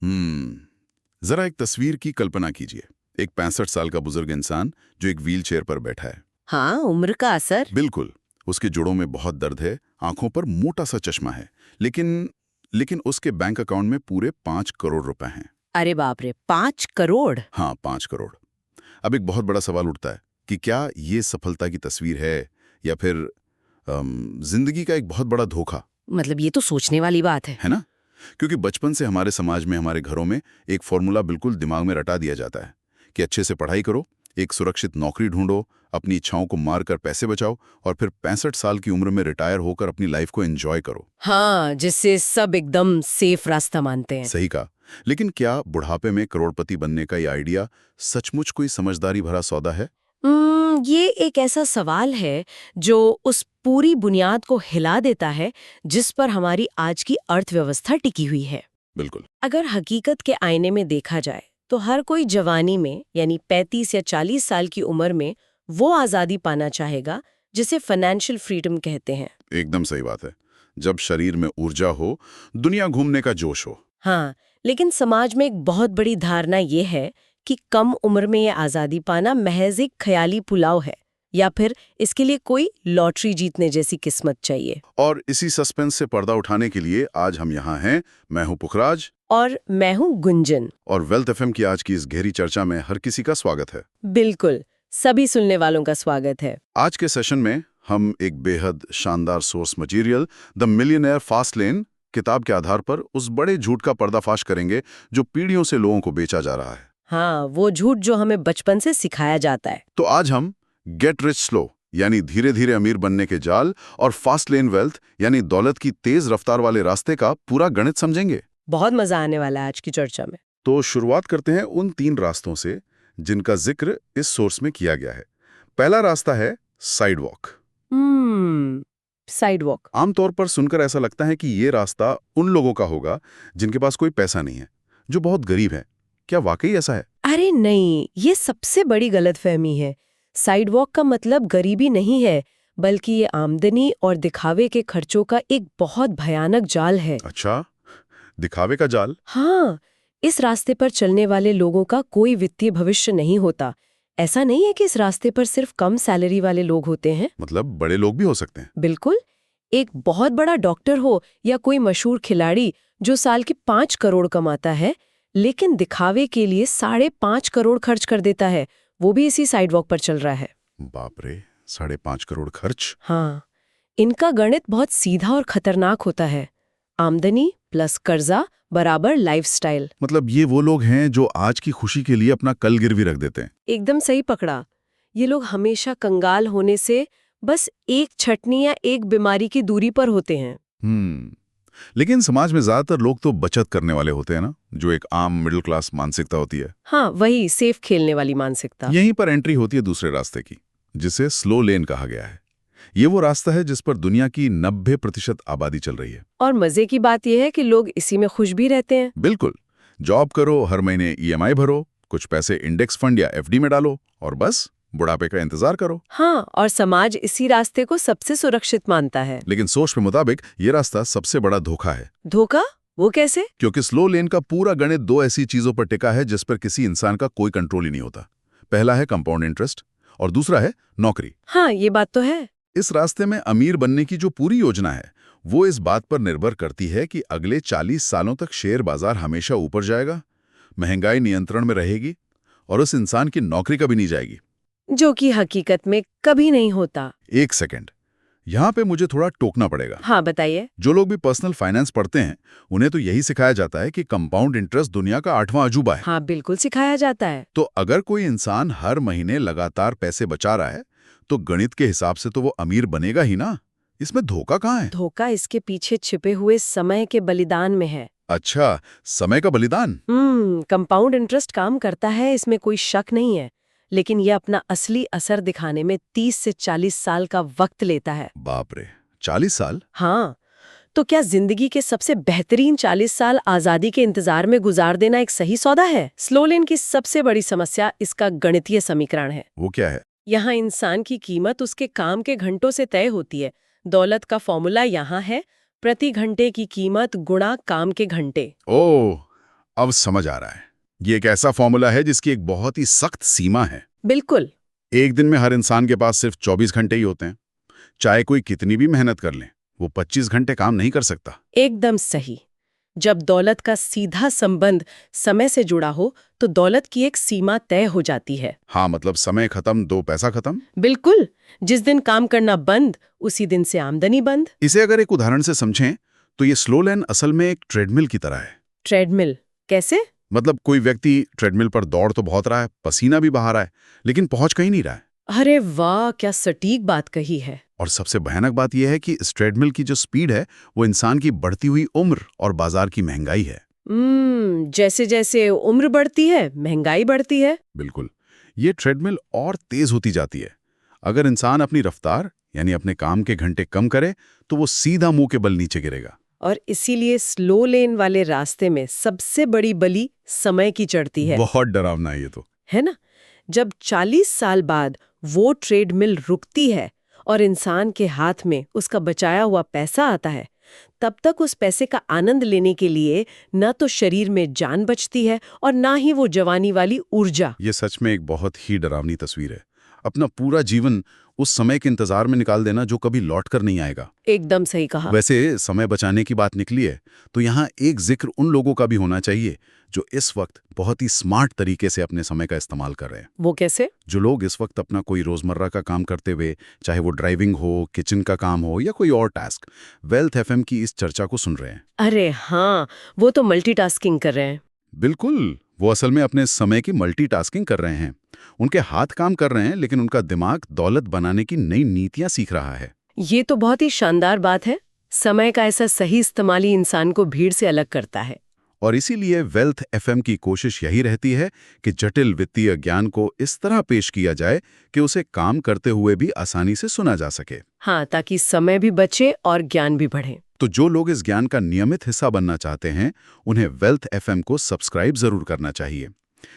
जरा एक तस्वीर की कल्पना कीजिए। एक 65 साल का बुजुर्ग इंसान जो एक व्हीलचेयर पर बैठा है। हाँ, उम्र का असर। बिल्कुल। उसके जोड़ों में बहुत दर्द है, आंखों पर मोटा सा चश्मा है, लेकिन लेकिन उसके बैंक अकाउंट में पूरे 5 करोड़ रुपए हैं। अरे बाप रे, 5 करोड़। हाँ, 5 करोड़। अब एक बहुत बड़ा सवाल उठता है कि क्या ये सफलता की तस्वीर है या फिर जिंदगी का एक बहुत बड़ा धोखा। मतलब ये तो सोचने वाली बात है। है ना? क्योंकि बचपन से हमारे समाज में, हमारे घरों में एक फॉर्मूला बिल्कुल दिमाग में रटा दिया जाता है कि अच्छे से पढ़ाई करो, एक सुरक्षित नौकरी ढूंढो, अपनी इच्छाओं को मार कर पैसे बचाओ और फिर 65 साल की उम्र में रिटायर होकर अपनी लाइफ को एंजॉय करो। हाँ, जिससे सब एकदम सेफ रास्ता मानते हैं। सही कहा। लेकिन क्या बुढ़ापे में करोड़पति बनने का ये आइडिया सचमुच कोई समझदारी भरा सौदा है? ये एक ऐसा सवाल है जो उस पूरी बुनियाद को हिला देता है जिस पर हमारी आज की अर्थव्यवस्था टिकी हुई है। बिल्कुल। अगर हकीकत के आईने में देखा जाए तो हर कोई जवानी में यानी 35 या 40 साल की उम्र में वो आज़ादी पाना चाहेगा जिसे फाइनेंशियल फ्रीडम कहते हैं। एकदम सही बात है। जब शरीर में ऊर्जा हो, दुनिया घूमने का जोश हो। हाँ, लेकिन समाज में एक बहुत बड़ी धारणा ये है कि कम उम्र में ये आज़ादी पाना महज एक ख्याली पुलाव है या फिर इसके लिए कोई लॉटरी जीतने जैसी किस्मत चाहिए। और इसी सस्पेंस से पर्दा उठाने के लिए आज हम यहाँ हैं। मैं हूँ पुखराज और मैं हूँ गुंजन। और वेल्थ एफएम की आज की इस गहरी चर्चा में हर किसी का स्वागत है। बिल्कुल, सभी सुनने वालों का स्वागत है। आज के सेशन में हम एक बेहद शानदार source material the millionaire fast lane किताब के आधार पर उस बड़े झूठ का पर्दाफाश करेंगे जो पीढ़ियों से लोगों को बेचा जा रहा है। हाँ, वो झूठ जो हमें बचपन से सिखाया जाता है। तो आज हम गेट रिच स्लो यानी धीरे धीरे अमीर बनने के जाल और फास्ट लेन वेल्थ यानी दौलत की तेज रफ्तार वाले रास्ते का पूरा गणित समझेंगे। बहुत मजा आने वाला है आज की चर्चा में। तो शुरुआत करते हैं उन 3 रास्तों से जिनका जिक्र इस सोर्स में किया गया है। पहला रास्ता है साइड वॉक। Side walk. आमतौर पर सुनकर ऐसा लगता है कि ये रास्ता उन लोगों का होगा जिनके पास कोई पैसा नहीं है, जो बहुत गरीब है। क्या वाकई ऐसा है? अरे नहीं, ये सबसे बड़ी गलतफहमी है। साइड वॉक का मतलब गरीबी नहीं है, बल्कि ये आमदनी और दिखावे के खर्चों का एक बहुत भयानक जाल है। अच्छा, दिखावे का जाल? हाँ, इस रास्ते पर चलने वाले लोगों का कोई वित्तीय भविष्य नहीं होता। ऐसा नहीं है कि इस रास्ते पर सिर्फ कम सैलरी वाले लोग होते हैं। मतलब बड़े लोग भी हो सकते हैं? बिल्कुल। एक बहुत बड़ा डॉक्टर हो या कोई मशहूर खिलाड़ी जो साल के 5 करोड़ कमाता है, लेकिन दिखावे के लिए 5.5 करोड़ खर्च कर देता है, वो भी इसी साइडवॉक पर चल रहा है। बाप रे, 5.5 करोड़ खर्च? हाँ, इनका गणित बहुत सीधा और खतरनाक होता है। आमदनी प्लस कर्जा बराबर लाइफस्टाइल। मतलब ये वो लोग हैं जो आज की खुशी के लिए अपना कल गिरवी रख देते हैं। एकदम सही पकड़ा। ये लोग हमेशा कंगाल होने से बस एक छटनी या एक बीमारी की दूरी पर होते हैं। लेकिन समाज में ज्यादातर लोग तो बचत करने वाले होते हैं ना, जो एक आम मिडिल क्लास मानसिकता होती है। हाँ, वही सेफ खेलने वाली मानसिकता। यहीं पर एंट्री होती है दूसरे रास्ते की, जिसे स्लो लेन कहा गया है। ये वो रास्ता है जिस पर दुनिया की 90% आबादी चल रही है। और मजे की बात यह है कि लोग इसी में खुश भी रहते हैं। बिल्कुल। जॉब करो, हर महीने ईएमआई भरो, कुछ पैसे इंडेक्स फंड या एफडी में डालो और बस बुढ़ापे का इंतजार करो। हाँ, और समाज इसी रास्ते को सबसे सुरक्षित मानता है। लेकिन सोच के मुताबिक ये रास्ता सबसे बड़ा धोखा है। धोखा? वो कैसे? क्योंकि स्लो लेन का पूरा गणित 2 ऐसी चीजों पर टिका है जिस पर किसी इंसान का कोई कंट्रोल ही नहीं होता। पहला है कंपाउंड इंटरेस्ट और दूसरा है नौकरी। हाँ, ये बात तो है। इस रास्ते में अमीर बनने की जो पूरी योजना है वो इस बात पर निर्भर करती है कि अगले 40 सालों तक शेयर बाजार हमेशा ऊपर जाएगा, महंगाई नियंत्रण में रहेगी और उस इंसान की नौकरी कभी नहीं जाएगी। जो कि हकीकत में कभी नहीं होता। एक सेकंड, यहाँ पे मुझे थोड़ा टोकना पड़ेगा। हाँ, बताइए। जो लोग भी पर्सनल फाइनेंस पढ़ते हैं उन्हें तो यही सिखाया जाता है कि कंपाउंड इंटरेस्ट दुनिया का 8वां अजूबा है। हाँ, बिल्कुल सिखाया जाता है। तो अगर कोई इंसान हर महीने लगातार पैसे बचा रहा है तो गणित के हिसाब से तो वो अमीर बनेगा ही ना। इसमें धोखा कहाँ है? धोखा इसके पीछे छिपे हुए समय के बलिदान में है। अच्छा, समय का बलिदान। कंपाउंड इंटरेस्ट काम करता है, इसमें कोई शक नहीं है, लेकिन यह अपना असली असर दिखाने में 30 से 40 साल का वक्त लेता है। बाप रे, 40 साल? हाँ, तो क्या जिंदगी के सबसे बेहतरीन 40 साल आजादी के इंतजार में गुजार देना एक सही सौदा है? स्लो लेन की सबसे बड़ी समस्या इसका गणितीय समीकरण है। वो क्या है? यहाँ इंसान की कीमत उसके काम के घंटों से तय होती है। दौलत का फॉर्मूला यहाँ है प्रति घंटे की कीमत गुणा काम के घंटे। ओह, अब समझ आ रहा है। ये एक ऐसा फॉर्मूला है जिसकी एक बहुत ही सख्त सीमा है। बिल्कुल। एक दिन में हर इंसान के पास सिर्फ 24 घंटे ही होते हैं। चाहे कोई कितनी भी मेहनत कर ले, वो 25 घंटे काम नहीं कर सकता। एकदम सही। जब दौलत का सीधा संबंध समय से जुड़ा हो तो दौलत की एक सीमा तय हो जाती है। हाँ, मतलब समय खत्म, दो पैसा खत्म। बिल्कुल। जिस दिन काम करना बंद, उसी दिन से आमदनी बंद। इसे अगर एक उदाहरण से समझें तो ये स्लो लेन असल में एक ट्रेडमिल की तरह है। ट्रेडमिल कैसे? मतलब कोई व्यक्ति ट्रेडमिल पर दौड़ तो बहुत रहा है, पसीना भी बहा रहा है, लेकिन पहुंच कहीं नहीं रहा है। अरे वाह, क्या सटीक बात कही है। और सबसे भयानक बात यह है कि इस ट्रेडमिल की जो स्पीड है वो इंसान की बढ़ती हुई उम्र और बाजार की महंगाई है। जैसे जैसे उम्र बढ़ती है महंगाई बढ़ती है। बिल्कुल। ये ट्रेडमिल और तेज होती जाती है। अगर इंसान अपनी रफ्तार यानी अपने काम के घंटे कम करे तो वो सीधा मुंह के बल नीचे गिरेगा। और इसीलिए स्लो लेन वाले रास्ते में सबसे बड़ी बलि समय की चढ़ती है। बहुत डरावना है ये तो। है ना? जब 40 साल बाद वो ट्रेडमिल रुकती है और इंसान के हाथ में उसका बचाया हुआ पैसा आता है, तब तक उस पैसे का आनंद लेने के लिए न तो शरीर में जान बचती है और ना ही वो जवानी वाली ऊर्जा। ये सच में एक बहुत ही डरावनी तस्वीर है। अपना पूरा जीवन उस समय के इंतजार में निकाल देना जो कभी लौट कर नहीं आएगा। एकदम सही कहा। वैसे समय बचाने की बात निकली है तो यहाँ एक जिक्र उन लोगों का भी होना चाहिए जो इस वक्त बहुत ही स्मार्ट तरीके से अपने समय का इस्तेमाल कर रहे हैं। वो कैसे? जो लोग इस वक्त अपना कोई रोजमर्रा का काम करते हुए, चाहे वो ड्राइविंग हो, किचन का काम हो या कोई और टास्क, वेल्थ एफएम की इस चर्चा को सुन रहे हैं। अरे हाँ, वो तो मल्टीटास्किंग कर रहे हैं। बिल्कुल, वो असल में अपने समय की मल्टीटास्किंग कर रहे हैं। उनके हाथ काम कर रहे हैं लेकिन उनका दिमाग दौलत बनाने की नई नीतियां सीख रहा है। ये तो बहुत ही शानदार बात है। समय का ऐसा सही इस्तेमाल ही इंसान को भीड़ से अलग करता है। और इसीलिए वेल्थ एफएम की कोशिश यही रहती है कि जटिल वित्तीय ज्ञान को इस तरह पेश किया जाए कि उसे काम करते हुए भी आसानी से सुना जा सके। हाँ, ताकि समय भी बचे और ज्ञान भी बढ़े। तो जो लोग इस ज्ञान का नियमित हिस्सा बनना चाहते हैं, उन्हें वेल्थ एफएम को सब्सक्राइब जरूर करना चाहिए।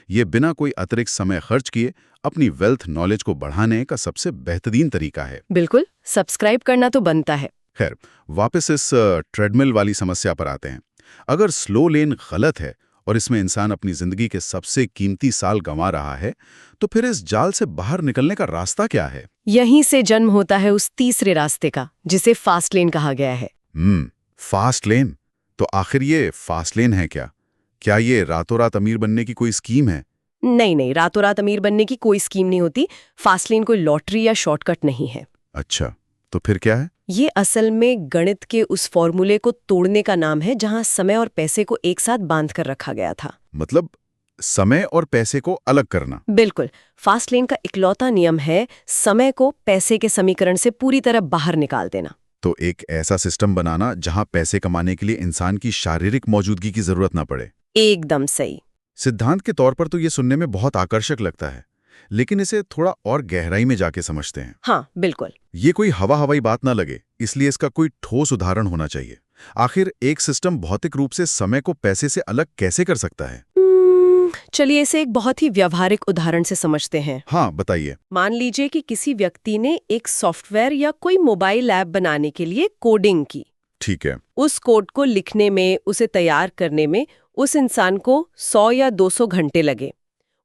ये बिना कोई अतिरिक्त समय खर्च किए अपनी वेल्थ नॉलेज को बढ़ाने का सबसे बेहतरीन तरीका है। बिल्कुल, सब्सक्राइब करना तो बनता है। खैर, वापस इस ट्रेडमिल वाली समस्या पर आते हैं। अगर स्लो लेन गलत है और इसमें इंसान अपनी जिंदगी के सबसे कीमती साल गंवा रहा है, तो फिर इस जाल से बाहर निकलने का रास्ता क्या है? यहीं से जन्म होता है उस तीसरे रास्ते का, जिसे फास्ट लेन कहा गया है। Fast lane. तो आखिर ये फास्ट लेन है क्या? क्या ये रातों रात अमीर बनने की कोई स्कीम है? नहीं नहीं, रातों रात अमीर बनने की कोई स्कीम नहीं होती। फास्ट लेन कोई लॉटरी या शॉर्टकट नहीं है। अच्छा, तो फिर क्या है? ये असल में गणित के उस फॉर्मूले को तोड़ने का नाम है जहां समय और पैसे को एक साथ बांध कर रखा गया था। मतलब समय और पैसे को अलग करना? बिल्कुल। फास्ट लेन का इकलौता नियम है समय को पैसे के समीकरण से पूरी तरह बाहर निकाल देना। तो एक ऐसा सिस्टम बनाना जहां पैसे कमाने के लिए इंसान की शारीरिक मौजूदगी की जरूरत ना पड़े। एकदम सही। सिद्धांत के तौर पर तो ये सुनने में बहुत आकर्षक लगता है, लेकिन इसे थोड़ा और गहराई में जाके समझते हैं। हाँ, बिल्कुल। ये कोई हवाई बात ना लगे, इसलिए इसका कोई ठोस उदाहरण होना चाहिए। आखिर एक सिस्टम भौतिक रूप से समय को पैसे से अलग कैसे कर सकता है? चलिए इसे एक बहुत ही व्यावहारिक उदाहरण से समझते हैं। हाँ, बताइए। मान लीजिए कि किसी व्यक्ति ने एक सॉफ्टवेयर या कोई मोबाइल ऐप बनाने के लिए कोडिंग की। ठीक है। उस कोड को लिखने में, उसे तैयार करने में उस इंसान को 100 या 200 घंटे लगे।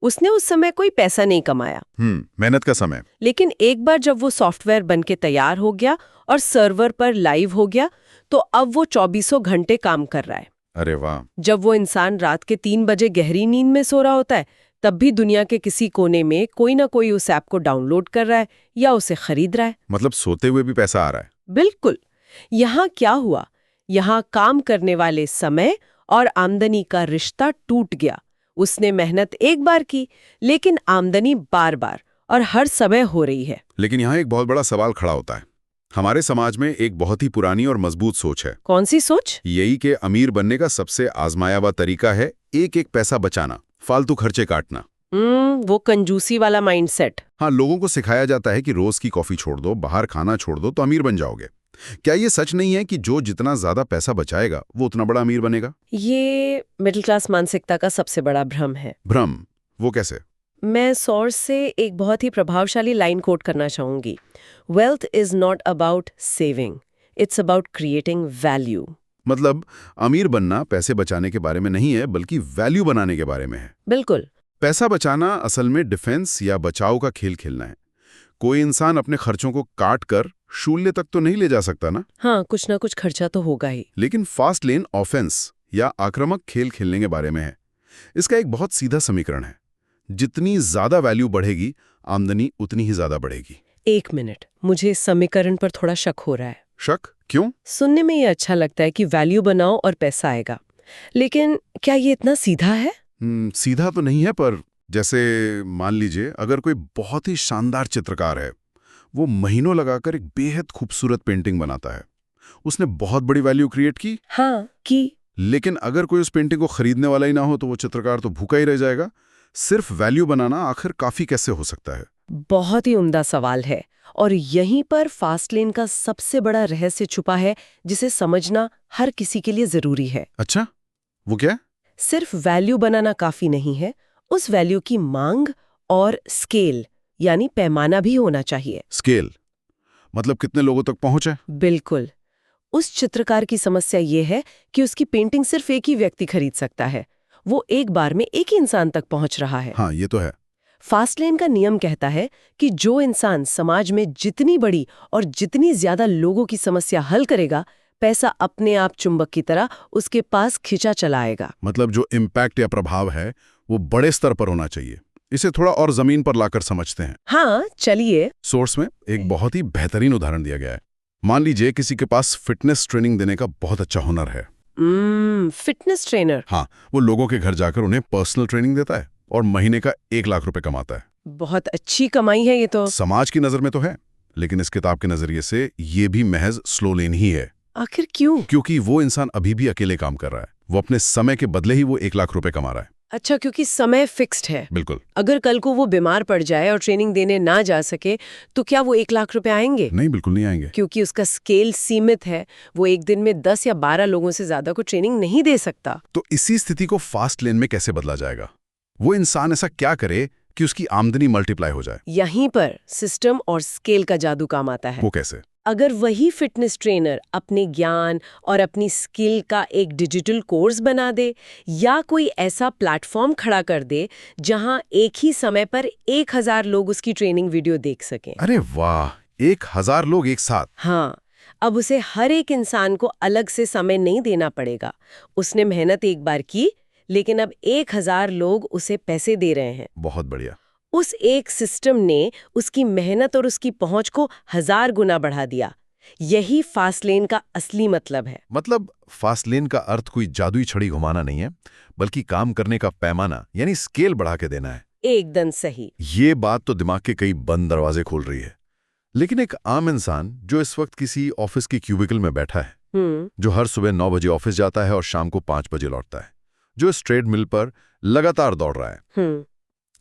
उसने उस समय कोई पैसा नहीं कमाया। मेहनत का समय। लेकिन एक बार जब वो सॉफ्टवेयर बनके तैयार हो गया और सर्वर पर लाइव हो गया, तो अब वो 24 घंटे काम कर रहा है। अरे वाह! जब वो इंसान रात के 3 बजे गहरी नींद में सो रहा होता है, तब भी दुनिया के किसी कोने में कोई ना कोई उस ऐप को डाउनलोड कर रहा है या उसे खरीद रहा है। मतलब सोते हुए भी पैसा आ रहा है। बिल्कुल। यहाँ क्या हुआ? यहाँ काम करने वाले समय और आमदनी का रिश्ता टूट गया। उसने मेहनत एक बार की, लेकिन आमदनी बार बार और हर समय हो रही है। लेकिन यहाँ एक बहुत बड़ा सवाल खड़ा होता है। हमारे समाज में एक बहुत ही पुरानी और मजबूत सोच है। कौन सी सोच? यही कि अमीर बनने का सबसे आजमाया हुआ तरीका है एक एक पैसा बचाना, फालतू खर्चे काटना। वो कंजूसी वाला माइंडसेट। हाँ, लोगों को सिखाया जाता है कि रोज की कॉफी छोड़ दो, बाहर खाना छोड़ दो तो अमीर बन जाओगे। क्या ये सच नहीं है कि जो जितना ज्यादा पैसा बचाएगा वो उतना बड़ा अमीर बनेगा? ये मिडिल क्लास मानसिकता का सबसे बड़ा भ्रम है। भ्रम? वो कैसे? मैं सोर्स से एक बहुत ही प्रभावशाली लाइन कोट करना चाहूंगी। Wealth is not about saving, it's about creating value. मतलब अमीर बनना पैसे बचाने के बारे में नहीं है, बल्कि वैल्यू बनाने के बारे में है। बिल्कुल। पैसा बचाना असल में डिफेंस या बचाव का खेल खेलना है। कोई इंसान अपने खर्चों को काट कर शून्य तक तो नहीं ले जा सकता ना। हाँ, कुछ ना कुछ खर्चा तो होगा ही। लेकिन फास्ट लेन ऑफेंस या आक्रामक खेल खेलने के बारे में है। इसका एक बहुत सीधा समीकरण है, जितनी ज्यादा वैल्यू बढ़ेगी आमदनी उतनी ही ज्यादा बढ़ेगी। 1 मिनट, मुझे इस समीकरण पर थोड़ा शक हो रहा है। शक क्यों? सुनने में ये अच्छा लगता है कि वैल्यू बनाओ और पैसा आएगा, लेकिन क्या ये इतना सीधा है? सीधा तो नहीं है, पर जैसे मान लीजिए अगर कोई बहुत ही शानदार चित्रकार है, वो महीनों लगाकर एक बेहद खूबसूरत पेंटिंग बनाता है, उसने बहुत बड़ी वैल्यू क्रिएट की। हाँ, की। लेकिन अगर कोई उस पेंटिंग को खरीदने वाला ही ना हो तो वो चित्रकार तो भूखा ही रह जाएगा। सिर्फ वैल्यू बनाना आखिर काफी कैसे हो सकता है? बहुत ही उम्दा सवाल है, और यहीं पर फास्ट लेन का सबसे बड़ा रहस्य छुपा है, जिसे समझना हर किसी के लिए जरूरी है। अच्छा, वो क्या? सिर्फ वैल्यू बनाना काफी नहीं है, उस वैल्यू की मांग और स्केल यानी पैमाना भी होना चाहिए। स्केल मतलब कितने लोगों तक पहुंचे? बिल्कुल। उस चित्रकार की समस्या ये है कि उसकी पेंटिंग सिर्फ एक ही व्यक्ति खरीद सकता है। वो एक बार में एक ही इंसान तक पहुंच रहा है। हाँ, ये तो है। फास्ट लेन का नियम कहता है कि जो इंसान समाज में जितनी बड़ी और जितनी ज्यादा लोगों की समस्या हल करेगा, पैसा अपने आप चुंबक की तरह उसके पास खिंचा चला आएगा। मतलब जो इम्पैक्ट या प्रभाव है वो बड़े स्तर पर होना चाहिए। इसे थोड़ा और जमीन पर लाकर समझते हैं। हाँ, चलिए। सोर्स में एक बहुत ही बेहतरीन उदाहरण दिया गया है। मान लीजिए किसी के पास फिटनेस ट्रेनिंग देने का बहुत अच्छा हुनर है। Fitness trainer. हाँ, वो लोगों के घर जाकर उन्हें पर्सनल ट्रेनिंग देता है और महीने का 1 लाख रुपए कमाता है। बहुत अच्छी कमाई है ये तो। समाज की नजर में तो है, लेकिन इस किताब के नजरिए से ये भी महज स्लो लेन ही है। आखिर क्यों? क्योंकि वो इंसान अभी भी अकेले काम कर रहा है। वो अपने समय के बदले ही वो 1 लाख रुपए कमा रहा है। अच्छा, क्योंकि समय फिक्स्ड है। बिल्कुल। अगर कल को वो बीमार पड़ जाए और ट्रेनिंग देने ना जा सके, तो क्या वो 1 लाख रुपए आएंगे? नहीं, बिल्कुल नहीं आएंगे। क्योंकि उसका स्केल सीमित है। वो एक दिन में 10 या 12 लोगों से ज्यादा को ट्रेनिंग नहीं दे सकता। तो इसी स्थिति को फास्ट लेन में कैसे बदला जाएगा? वो इंसान ऐसा क्या करे कि उसकी आमदनी मल्टीप्लाई हो जाए? यहीं पर सिस्टम और स्केल का जादू काम आता है। वो कैसे? अगर वही फिटनेस ट्रेनर अपने ज्ञान और अपनी स्किल का एक डिजिटल कोर्स बना दे, या कोई ऐसा प्लेटफॉर्म खड़ा कर दे जहां एक ही समय पर 1000 लोग उसकी ट्रेनिंग वीडियो देख सकें। अरे वाह, 1000 लोग एक साथ! हाँ, अब उसे हर एक इंसान को अलग से समय नहीं देना पड़ेगा। उसने मेहनत एक बार की, लेकिन अब 1000 लोग उसे पैसे दे रहे हैं। बहुत बढ़िया। उस एक सिस्टम ने उसकी मेहनत और उसकी पहुंच को 1000 गुना बढ़ा दिया। यही फास्ट लेन का असली मतलब है। मतलब फास्ट लेन का अर्थ कोई जादुई छड़ी घुमाना नहीं है, बल्कि काम करने का पैमाना यानी स्केल बढ़ा के देना है। एकदम सही। ये बात तो दिमाग के कई बंद दरवाजे खोल रही है। लेकिन एक आम इंसान जो इस वक्त किसी ऑफिस की क्यूबिकल में बैठा है, जो हर सुबह 9 बजे ऑफिस जाता है और शाम को 5 बजे लौटता है, जो इस ट्रेडमिल पर लगातार दौड़ रहा है,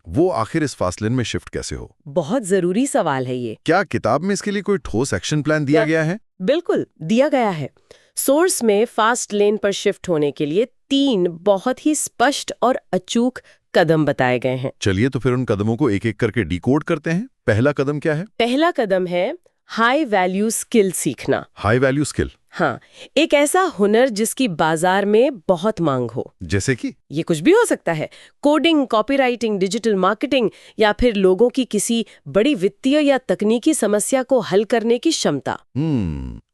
वो आखिर इस फास्ट लेन में शिफ्ट कैसे हो? बहुत जरूरी सवाल है ये। क्या किताब में इसके लिए कोई ठोस एक्शन प्लान दिया गया है? बिल्कुल दिया गया है। सोर्स में फास्ट लेन पर शिफ्ट होने के लिए 3 बहुत ही स्पष्ट और अचूक कदम बताए गए हैं। चलिए तो फिर उन कदमों को एक एक करके डिकोड करते हैं। पहला कदम क्या है? पहला कदम है हाई वैल्यू स्किल सीखना। High value skill? हाँ, एक ऐसा हुनर जिसकी बाजार में बहुत मांग हो। जैसे कि? ये कुछ भी हो सकता है। कोडिंग, कॉपीराइटिंग, डिजिटल मार्केटिंग, या फिर लोगों की किसी बड़ी वित्तीय या तकनीकी समस्या को हल करने की क्षमता।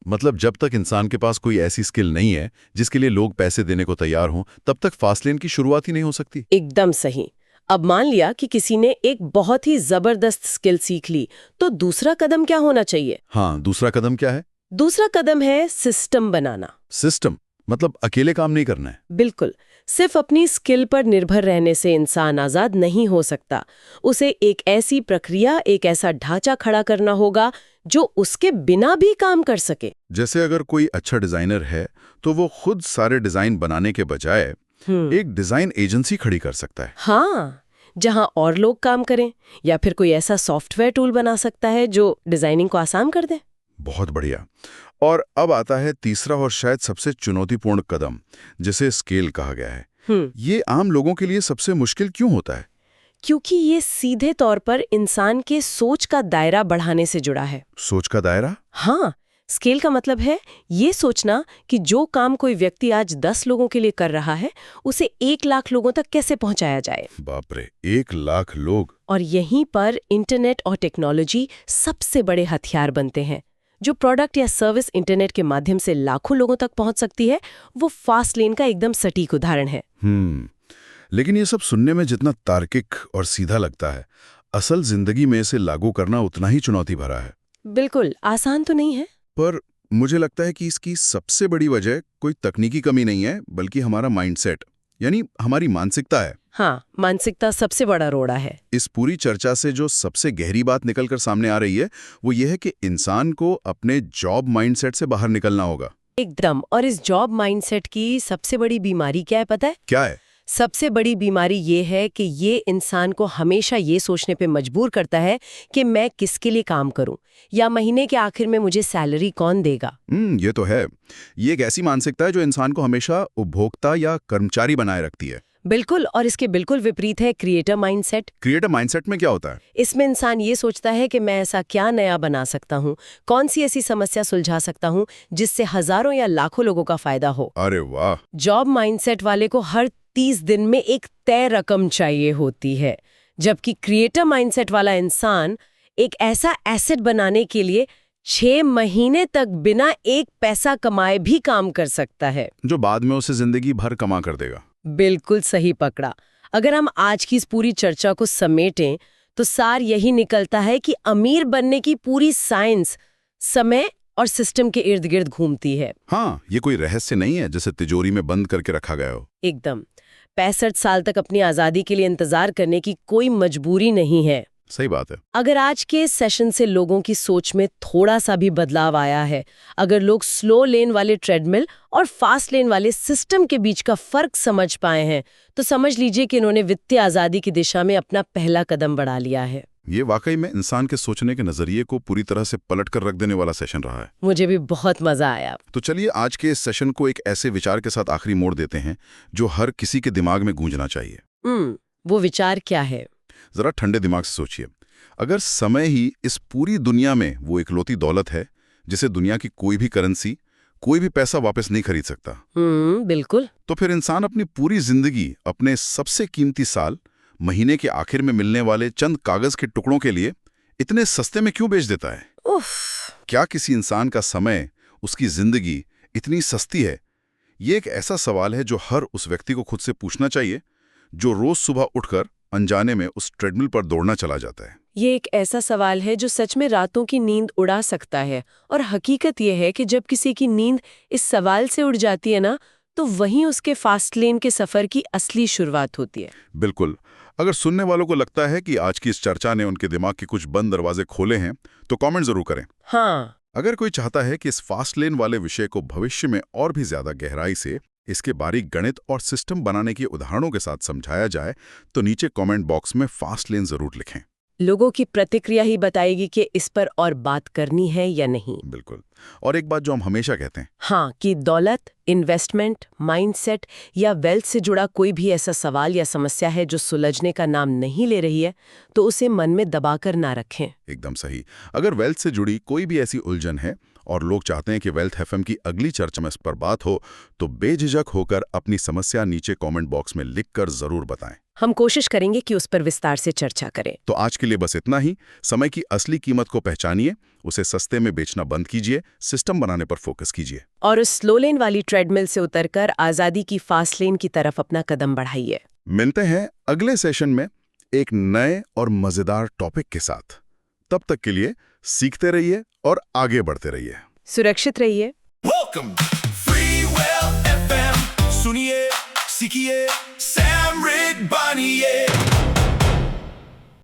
मतलब जब तक इंसान के पास कोई ऐसी स्किल नहीं है जिसके लिए लोग पैसे देने को तैयार हों, तब तक फास्ट लेन की शुरुआत ही नहीं हो सकती। एकदम सही। अब मान लिया कि किसी ने एक बहुत ही जबरदस्त स्किल सीख ली, तो दूसरा कदम क्या होना चाहिए? हाँ, दूसरा कदम क्या है? दूसरा कदम है सिस्टम बनाना। सिस्टम मतलब अकेले काम नहीं करना है? बिल्कुल। सिर्फ अपनी स्किल पर निर्भर रहने से इंसान आजाद नहीं हो सकता। उसे एक ऐसी प्रक्रिया, एक ऐसा ढांचा खड़ा करना होगा जो उसके बिना भी काम कर सके। जैसे अगर कोई अच्छा डिजाइनर है तो वो खुद सारे डिजाइन बनाने के बजाय एक डिजाइन एजेंसी खड़ी कर सकता है। हाँ, जहां और लोग काम करें, या फिर कोई ऐसा सॉफ्टवेयर टूल बना सकता है जो डिजाइनिंग को आसान कर दे। बहुत बढ़िया। और अब आता है तीसरा और शायद सबसे चुनौतीपूर्ण कदम, जिसे स्केल कहा गया है। ये आम लोगों के लिए सबसे मुश्किल क्यों होता है? क्योंकि ये सीधे तौर पर इंसान के सोच का दायरा बढ़ाने से जुड़ा है। सोच का दायरा? हाँ, स्केल का मतलब है ये सोचना कि जो काम कोई व्यक्ति आज 10 लोगों के लिए कर रहा है उसे 1 लाख लोगों तक कैसे पहुंचाया जाए। बाप रे, 1 लाख लोग। और यहीं पर इंटरनेट और टेक्नोलॉजी सबसे बड़े हथियार बनते हैं। जो प्रोडक्ट या सर्विस इंटरनेट के माध्यम से लाखों लोगों तक पहुंच सकती है, वो फास्ट लेन का एकदम सटीक उदाहरण है। लेकिन ये सब सुनने में जितना तार्किक और सीधा लगता है, असल जिंदगी में इसे लागू करना उतना ही चुनौती भरा है। बिल्कुल आसान तो नहीं है। पर मुझे लगता है कि इसकी सबसे बड़ी वजह कोई तकनीकी कमी नहीं है, बल्कि हमारा माइंडसेट, यानी हमारी मानसिकता है। हाँ, मानसिकता सबसे बड़ा रोड़ा है। इस पूरी चर्चा से जो सबसे गहरी बात निकलकर सामने आ रही है वो ये है कि इंसान को अपने जॉब माइंडसेट से बाहर निकलना होगा। एकदम। और इस जॉब माइंडसेट की सबसे बड़ी बीमारी क्या है पता है? क्या है? सबसे बड़ी बीमारी ये है कि ये इंसान को हमेशा ये सोचने पे मजबूर करता है कि मैं किसके लिए काम करूं या महीने के आखिर में मुझे सैलरी कौन देगा। ये तो है। ये एक ऐसी मानसिकता है जो इंसान को हमेशा उपभोक्ता या कर्मचारी बनाए रखती है। बिल्कुल। और इसके बिल्कुल विपरीत है क्रिएटर माइंडसेट। क्रिएटर माइंडसेट में क्या होता है? इसमें इंसान ये सोचता है कि मैं ऐसा क्या नया बना सकता हूँ, कौन सी ऐसी समस्या सुलझा सकता हूँ जिससे हजारों या लाखों लोगों का फायदा हो। अरे वाह! जॉब माइंडसेट वाले को हर 30 दिन में एक तय रकम चाहिए होती है, जबकि क्रिएटर माइंडसेट वाला इंसान एक ऐसा एसेट बनाने के लिए 6 महीने तक बिना एक पैसा कमाए भी काम कर सकता है, जो बाद में उसे जिंदगी भर कमा कर देगा। बिल्कुल सही पकड़ा। अगर हम आज की इस पूरी चर्चा को समेटें तो सार यही निकलता है कि अमीर बनने की पूरी साइंस समय और सिस्टम के इर्द गिर्द घूमती है। हाँ, ये कोई रहस्य नहीं है जिसे तिजोरी में बंद करके रखा गया हो। एकदम। 65 साल तक अपनी आजादी के लिए इंतजार करने की कोई मजबूरी नहीं है। सही बात है। अगर आज के सेशन से लोगों की सोच में थोड़ा सा भी बदलाव आया है, अगर लोग स्लो लेन वाले ट्रेडमिल और फास्ट लेन वाले सिस्टम के बीच का फर्क समझ पाए हैं, तो समझ लीजिए कि इन्होंने वित्तीय आजादी की दिशा में अपना पहला कदम बढ़ा लिया है। ये वाकई में इंसान के सोचने के नजरिए को पूरी तरह से पलट कर रख देने वाला सेशन रहा है। मुझे भी बहुत मजा आया। तो चलिए आज के इस सेशन को एक ऐसे विचार के साथ आखिरी मोड़ देते हैं जो हर किसी के दिमाग में गूंजना चाहिए। वो विचार क्या है? जरा ठंडे दिमाग से सोचिए। अगर समय ही इस पूरी दुनिया में वो इकलौती दौलत है जिसे दुनिया की कोई भी करेंसी, कोई भी पैसा वापस नहीं खरीद सकता, बिल्कुल। तो फिर इंसान अपनी पूरी जिंदगी, अपने सबसे कीमती साल, महीने के आखिर में मिलने वाले चंद कागज के टुकड़ों के लिए इतने सस्ते में क्यों बेच देता है? क्या किसी इंसान का समय, उसकी जिंदगी इतनी सस्ती है? ये एक ऐसा सवाल है जो हर उस व्यक्ति को खुद से पूछना चाहिए जो रोज सुबह उठकर अनजाने में उस ट्रेडमिल पर दौड़ना चला जाता है। ये एक ऐसा सवाल है जो सच में रातों की नींद उड़ा सकता है। और हकीकत ये है कि जब किसी की नींद इस सवाल से उड़ जाती है ना, तो वहीं उसके फास्ट लेन के सफर की असली शुरुआत होती है। बिल्कुल। अगर सुनने वालों को लगता है कि आज की इस चर्चा ने उनके दिमाग के कुछ बंद दरवाजे खोले हैं, तो कमेंट जरूर करें। हाँ। अगर कोई चाहता है कि इस फास्ट लेन वाले विषय को भविष्य में और भी ज्यादा गहराई से, इसके बारीक गणित और सिस्टम बनाने के उदाहरणों के साथ समझाया जाए, तो नीचे कमेंट बॉक्स में फास्ट लेन जरूर लिखें। लोगों की प्रतिक्रिया ही बताएगी कि इस पर और बात करनी है या नहीं। बिल्कुल। और एक बात जो हम हमेशा कहते हैं, हाँ, कि दौलत, इन्वेस्टमेंट, माइंडसेट या वेल्थ से जुड़ा कोई भी ऐसा सवाल या समस्या है जो सुलझने का नाम नहीं ले रही है, तो उसे मन में दबाकर ना रखें। एकदम सही। अगर वेल्थ से जुड़ी कोई भी ऐसी उलझन है और लोग चाहते हैं कि वेल्थ एफएम की अगली चर्चा में इस पर बात हो, तो बेझिझक होकर अपनी समस्या नीचे कमेंट बॉक्स में लिखकर जरूर बताएं। हम कोशिश करेंगे कि उस पर विस्तार से चर्चा करें। तो आज के लिए बस इतना ही। समय की असली कीमत को पहचानिए, उसे सस्ते में बेचना बंद कीजिए, सिस्टम बनाने पर फोकस कीजिए, और उस स्लो लेन वाली ट्रेडमिल से उतरकर आजादी की फास्ट लेन की तरफ अपना कदम बढ़ाइए। मिलते हैं अगले सेशन में एक नए और मजेदार टॉपिक के साथ। तब तक के लिए सीखते रहिए और आगे बढ़ते रहिए। सुरक्षित रहिए। Welcome Freewell FM सुनिए सीखिए सैम रिक बनिए।